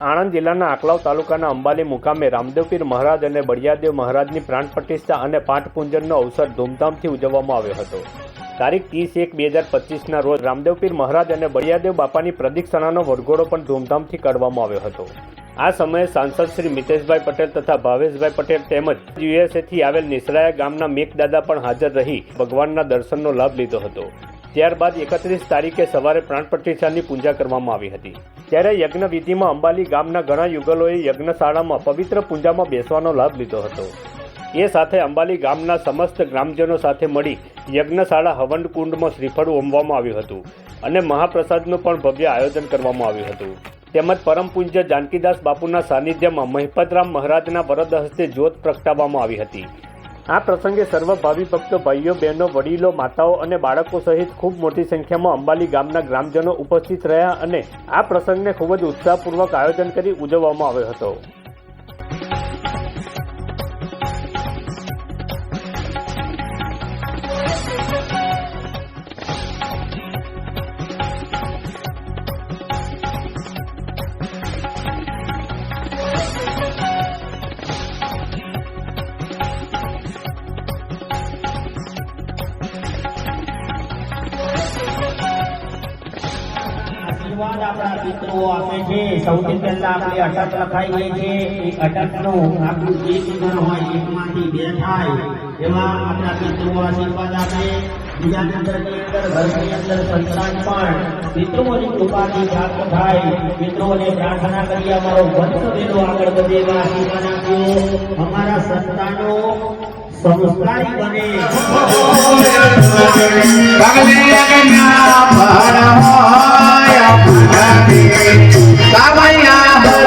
આણંદ જિલ્લાના આકલાવ તાલુકાના અંબાલી મુકામે રામદેવપીર મહારાજ અને બળિયાદેવ મહારાજની પ્રાણ પ્રતિષ્ઠા અને પાઠ પૂજનનો અવસર ધૂમધામથી ઉજવવામાં આવ્યો હતો। તારીખ 30/1/2025ના રોજ રામદેવપીર મહારાજ અને બળિયાદેવ બાપાની પ્રદક્ષિણાનો વરઘોડો પણ ધૂમધામથી કાઢવામાં આવ્યો હતો। આ સમયે સાંસદ શ્રી મિતેશભાઈ પટેલ તથા ભાવેશભાઈ પટેલ તેમજ યુએસએથી આવેલ નિસરાયા ગામના મેઘદાદા પણ હાજર રહી ભગવાનના દર્શનનો લાભ લીધો હતો। ત્યારબાદ 31 તારીખે સવારે પ્રાણ પ્રતિષ્ઠાની પૂજા કરવામાં આવી હતી। ત્યારે યજ્ઞ વિધિમાં અંબાલી ગામના ઘણા યુગલોએ યજ્ઞશાળામાં પવિત્ર પૂજામાં બેસવાનો લાભ લીધો હતો। એ સાથે અંબાલી ગામના સમસ્ત ગ્રામજનો સાથે મળી યજ્ઞશાળા હવનકુંડમાં શ્રીફળ હોમવામાં આવ્યું હતું અને મહાપ્રસાદનું પણ ભવ્ય આયોજન કરવામાં આવ્યું હતું। તેમજ પરમ પૂજ્ય જાનકીદાસ બાપુના સાનિધ્યમાં મહિપતરામ મહારાજના વરદ હસ્તે જ્યોત પ્રગટાવવામાં આવી હતી। આ પ્રસંગે સર્વ ભાવિ ભક્તો, ભાઈઓ, બહેનો, વડીલો, માતાઓ અને બાળકો સહિત ખૂબ મોટી સંખ્યામાં અંબાલી ગામના ગ્રામજનો ઉપસ્થિત રહ્યા અને આ પ્રસંગને ખૂબ જ ઉત્સાહપૂર્વક આયોજન કરી ઉજવવામાં આવ્યો હતો। આપણા પિતૃઓ આપે છે। સૌથી પહેલા આપણે અટક લખાઈએ છીએ। એ અટકનું આપણું એક ઘર હોય, એકમાંથી બે થાય એવા આપણા પિતૃઓ આશીર્વાદ આપે। બીજા નંબરની અંદર ઘરની અંદર સંતાન પણ પિતૃઓની કૃપાથી પ્રાપ્ત થાય। પિતૃઓને પ્રાર્થના કરી અમારો વંશ વેલો આગળ વધે એવા આશીર્વાદ આપ્યો। અમારા સંતાનો સંસ્કારી બને। કામૈયા